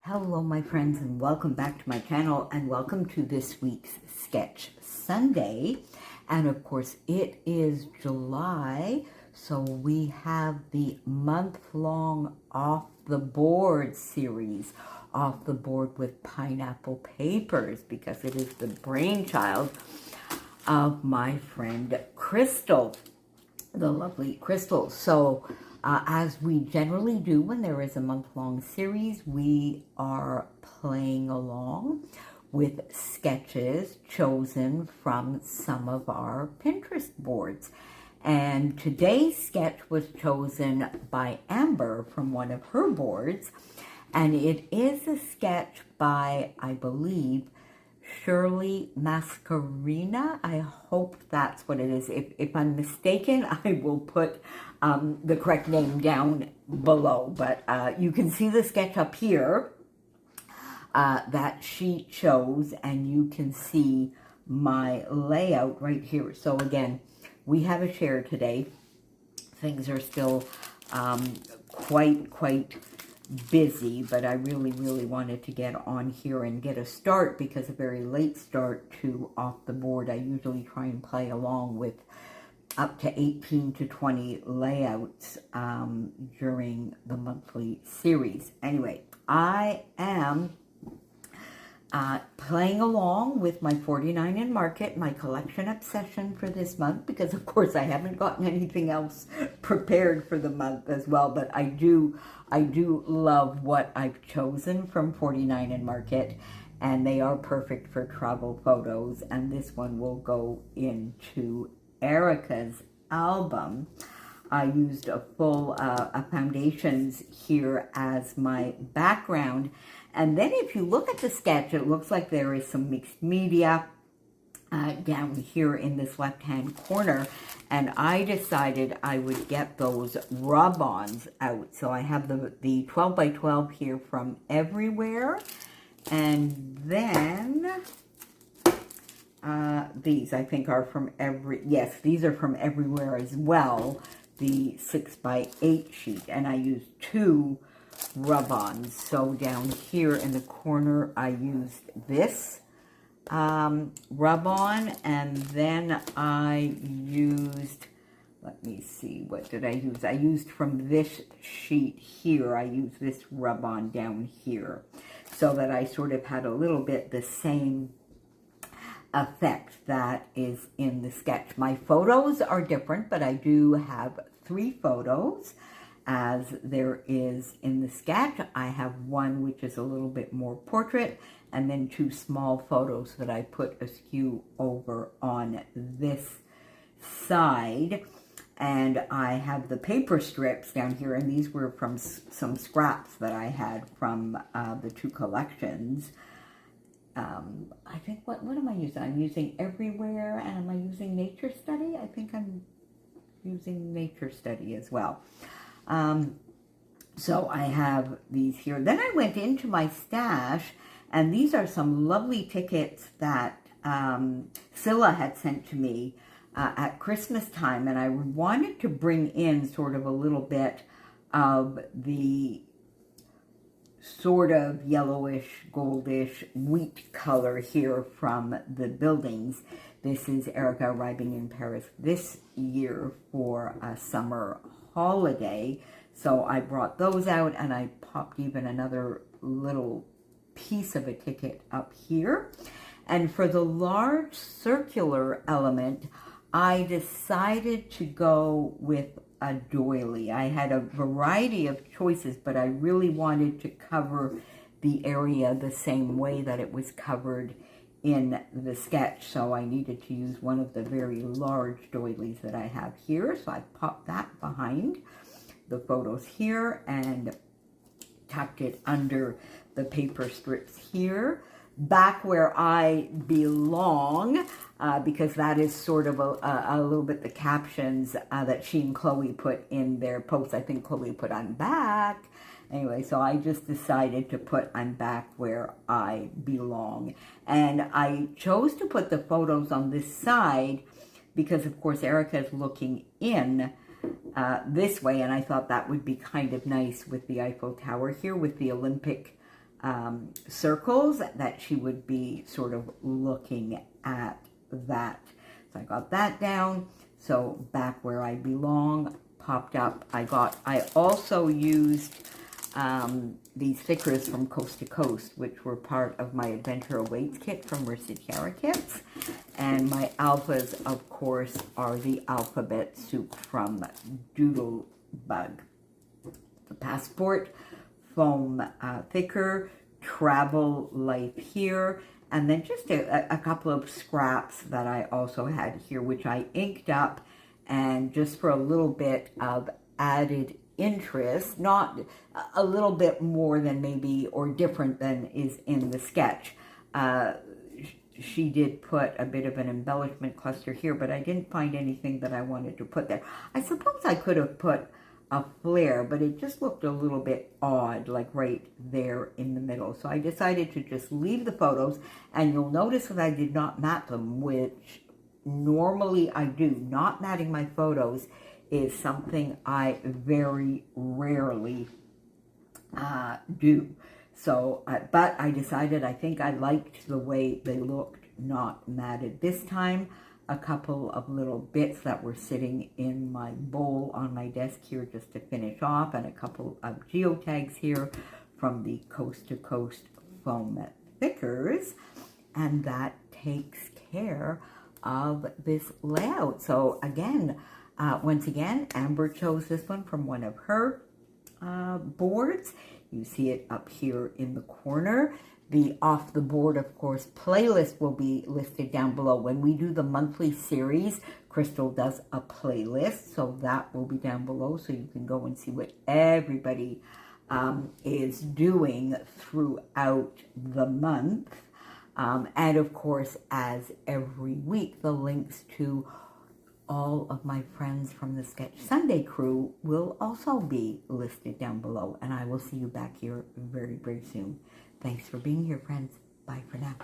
Hello my friends, and welcome back to my channel, and welcome to this week's Sketch Sunday. And of course it is July, so we have the month-long Off the Board series, Off the Board with Pineapple Papers, because it is the brainchild of my friend Crystal, the lovely Crystal. So as we generally do when there is a month-long series, we are playing along with sketches chosen from some of our Pinterest boards. And today's sketch was chosen by Amber from one of her boards, and it is a sketch by, I believe, Shirley Mascarena. I hope that's what it is. If I'm mistaken, I will put the correct name down below. But you can see the sketch up here that she chose, and you can see my layout right here. So again, we have a share today. Things are still quite busy, but I really wanted to get on here and get a start, because a very late start to Off the Board. I usually try and play along with up to 18 to 20 layouts during the monthly series. Anyway, I am playing along with my 49 in Market, my collection obsession for this month, because of course I haven't gotten anything else prepared for the month as well, but I do love what I've chosen from 49 in Market, and they are perfect for travel photos, and this one will go into Erica's album. I used a full foundations here as my background. And then if you look at the sketch, it looks like there is some mixed media down here in this left-hand corner. And I decided I would get those rub-ons out. So I have the 12 by 12 here from Everywhere. And then these I think are from yes, these are from Everywhere as well. The 6 by 8 sheet. And I used two rub-ons. So down here in the corner, I used this rub-on, and then I used, let me see, what did I use? I used from this sheet here, I used this rub-on down here, so that I sort of had a little bit the same effect that is in the sketch. My photos are different, but I do have 3 photos as there is in the sketch. I have one which is a little bit more portrait, and then 2 small photos that I put askew over on this side. And I have the paper strips down here, and these were from some scraps that I had from the 2 collections. I think, what am I using? I'm using Everywhere, and am I using Nature Study? I think I'm using Nature Study as well. So I have these here. Then I went into my stash, and these are some lovely tickets that Scylla had sent to me at Christmas time, and I wanted to bring in sort of a little bit of the sort of yellowish, goldish wheat color here from the buildings. This is Erica arriving in Paris this year for a summer holiday. So I brought those out, and I popped even another little piece of a ticket up here. And for the large circular element, I decided to go with a doily. I had a variety of choices, but I really wanted to cover the area the same way that it was covered in the sketch. So I needed to use one of the very large doilies that I have here. So I popped that behind the photos here and tucked it under the paper strips here. Back where I belong, because that is sort of a little bit the captions that she and Chloe put in their posts. I think Chloe put "I'm back." Anyway, so I just decided to put "I'm back where I belong." And I chose to put the photos on this side because, of course, Erica is looking in this way, and I thought that would be kind of nice with the Eiffel Tower here with the Olympic circles, that she would be sort of looking at that. So I got that down. So back where I belong popped up. I also used these stickers from Coast to Coast, which were part of my Adventure Awaits kit from Mercy Tiara Kits. And my alphas, of course, are the alphabet soup from Doodlebug. The Passport foam thicker, Travel Life here, and then just a couple of scraps that I also had here, which I inked up, and just for a little bit of added interest, not a little bit more than maybe, or different than is in the sketch. She did put a bit of an embellishment cluster here, but I didn't find anything that I wanted to put there. I suppose I could have put a flare, but it just looked a little bit odd, like right there in the middle. So I decided to just leave the photos, and you'll notice that I did not mat them, which normally I do. Not matting my photos is something I very rarely do. So, but I decided I think I liked the way they looked not matted this time. A couple of little bits that were sitting in my bowl on my desk here just to finish off, and a couple of geotags here from the Coast to Coast foam thickers, and that takes care of this layout. So again, once again, Amber chose this one from one of her boards. You see it up here in the corner. The Off the Board, of course, playlist will be listed down below. When we do the monthly series, Crystal does a playlist, so that will be down below, so you can go and see what everybody is doing throughout the month. And of course, as every week, the links to all of my friends from the Sketch Sunday crew will also be listed down below. And I will see you back here very, very soon. Thanks for being here, friends. Bye for now.